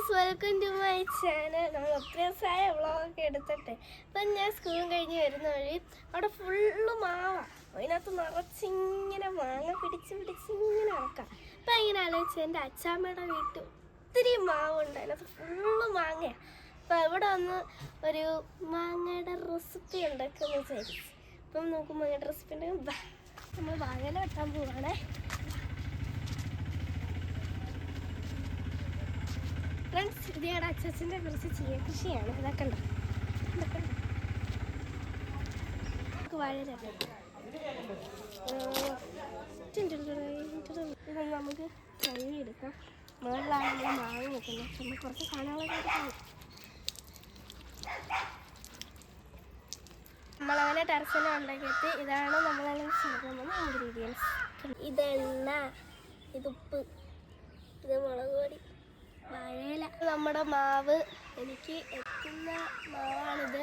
Guys, welcome to my channel. നമ്മൾ ഒത്തിരി ദിവസമായ വ്ളോഗൊക്കെ എടുത്തിട്ട് അപ്പം ഞാൻ സ്കൂളും കഴിഞ്ഞ് വരുന്ന വഴി അവിടെ ഫുള്ള് മാവാണ്. അതിനകത്ത് നിറച്ചിങ്ങനെ മാങ്ങ പിടിച്ച് ഇങ്ങനെ ഇറക്കാം. അപ്പം ഇങ്ങനെ ആലോചിച്ച് എൻ്റെ അച്ചാമ്മയുടെ വീട്ടിൽ ഒത്തിരി മാവുണ്ട്, അതിനകത്ത് ഫുള്ള് മാങ്ങയാണ്. അപ്പം ഇവിടെ വന്ന് ഒരു മാങ്ങയുടെ റെസിപ്പി ഉണ്ടാക്കുമെന്ന് വിചാരിച്ചു. അപ്പം നമുക്ക് മാങ്ങയുടെ റെസിപ്പി ഉണ്ടെങ്കിൽ നമ്മൾ വാഴയില വെട്ടാൻ പോവാണേ. ഫ്രണ്ട്സ്, ഇത് ഞങ്ങളുടെ അച്ഛൻ്റെ കുറച്ച് ചീര കൃഷിയാണ്. ഇതൊക്കെ ഉണ്ടോ, നമുക്ക് വാഴയില ഇതൊന്ന് നമുക്ക് കഴുകിയെടുക്കാം. മുകളിലാണ് നമ്മൾ മാങ്ങ വെക്കുന്നത്. നമ്മൾ കുറച്ച് സാധനങ്ങളൊക്കെ എടുക്കാം. നമ്മളങ്ങനെ ടെറസിനെ ഉണ്ടാക്കിയിട്ട് ഇതാണ് നമ്മളങ്ങനെ ചേർക്കുന്ന ഇൻഗ്രീഡിയൻസ്. ഇത് എണ്ണ, ഇത് ഉപ്പ്, ഇത് മുളക് പൊടി, വാഴയില. നമ്മുടെ മാവ് എനിക്ക് എത്തുന്ന മാവാണിത്.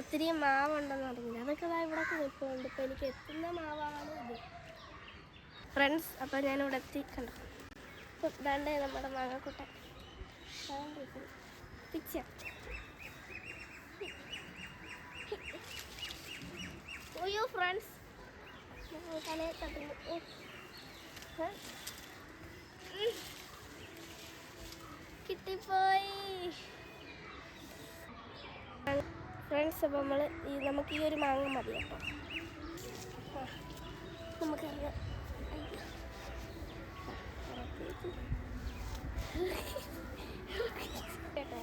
ഒത്തിരി മാവുണ്ടെന്ന് പറഞ്ഞില്ല, അതൊക്കെ ഇവിടെ നിൽക്കുന്നുണ്ട്. ഇപ്പം എനിക്ക് എത്തുന്ന മാവാണ് ഇത് ഫ്രണ്ട്സ്. അപ്പോൾ ഞാനിവിടെ എത്തിക്കണ്ട. അപ്പം ഇതാണ്ട് നമ്മുടെ മാങ്ങക്കുട്ടൻ പിച്ച. ഓയോ ഫ്രണ്ട്സ്, തലേ തട്ടുന്നു. കിട്ടിപ്പോയി ഫ്രണ്ട്സ്. അപ്പോൾ നമുക്ക് ഈ ഒരു മാങ്ങ മതി കേട്ടോ. നമുക്കറിയാം കേട്ടോ.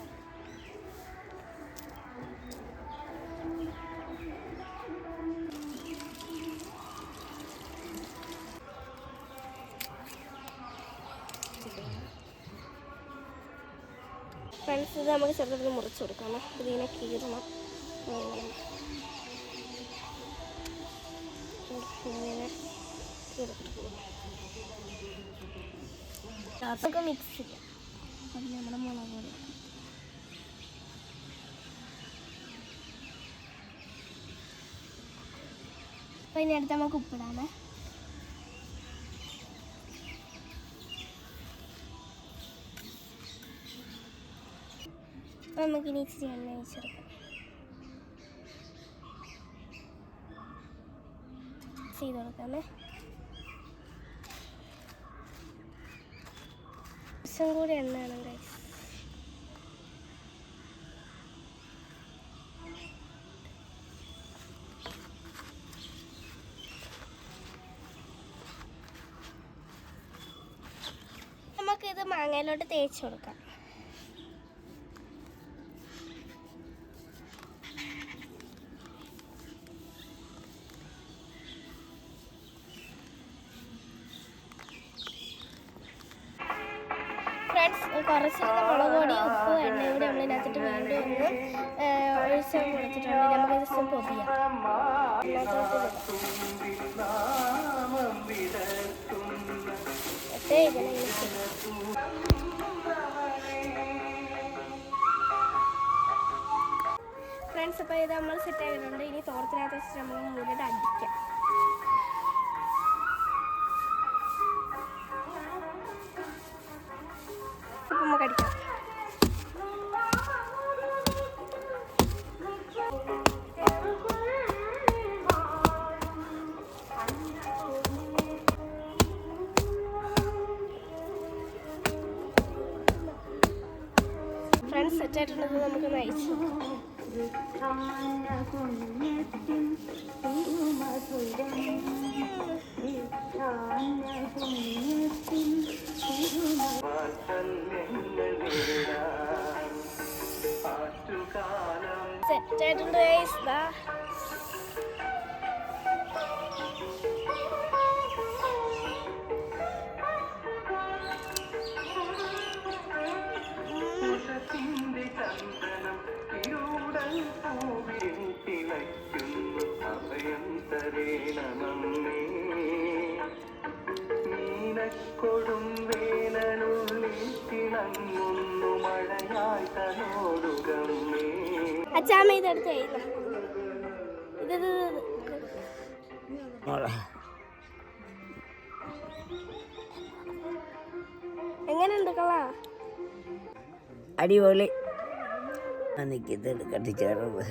ഫ്രണ്ട്സ്, ഇത് നമുക്ക് ചെറുതൊന്ന് മുറിച്ച് കൊടുക്കണം. ഇതിങ്ങനെ കീറണം. ഇങ്ങനെ അതൊക്കെ മിക്സ് ചെയ്യാം. അത് നമ്മുടെ മുളക് പൊടി. അപ്പം ഇനി അടുത്ത് നമുക്ക് ഉപ്പിടാമേ. അപ്പം നമുക്കിനി ഇച്ചിരി എണ്ണ ഒഴിച്ചെടുക്കാം. ചെയ്ത് കൊടുക്കാമേ. കുറച്ചും കൂടി എണ്ണ വേണം ഗൈസ്. നമുക്കിത് മാങ്ങയിലോട്ട് തേച്ച് കൊടുക്കാം. ഫ്രണ്ട്സ്, കുറച്ചിരുന്ന മുളക് പൊടി, ഉപ്പ്, എണ്ണയും കൂടി നമ്മൾ ഇതിനകത്തിട്ട് വീണ്ടും ഒന്ന് ഒഴിച്ച് കൊടുത്തിട്ടുണ്ട്. നമുക്ക് ജസ്റ്റ് പൊതിയാം. ഫ്രണ്ട്സ്, അപ്പോൾ ഇത് നമ്മൾ സെറ്റ് ആക്കിയിട്ടുണ്ട്. ഇനി തോരത്തിനകത്ത് വെച്ചിട്ട് നമ്മൾ മൂന്നിട്ട് അടിക്കാം. നമുക്ക് അടിക്കാം. ഫ്രണ്ട്സ്, സെറ്റായിട്ടുള്ളത് നമുക്ക് നയിച്ചു. സെറ്റായിട്ടുണ്ട് ഗൈസ്. കൊടും വേനനുള്ളിൽ തിളങ്ങുന്നു മഴയായി തന്നോടുകമ്മേ. അച്ചാമ്മ ഇതെടുത്ത് ഇത് എങ്ങനെയുണ്ട് കള? അടിപൊളി. നിൽക്കുന്നത് കട്ടിച്ചേർന്നത്.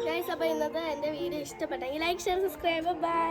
ഗൈസ്, അപ്പോൾ ഇന്നത്തെ എൻ്റെ വീഡിയോ ഇഷ്ടപ്പെട്ടെങ്കിൽ ലൈക്ക് ഷെയർ സബ്സ്ക്രൈബ് ബൈ.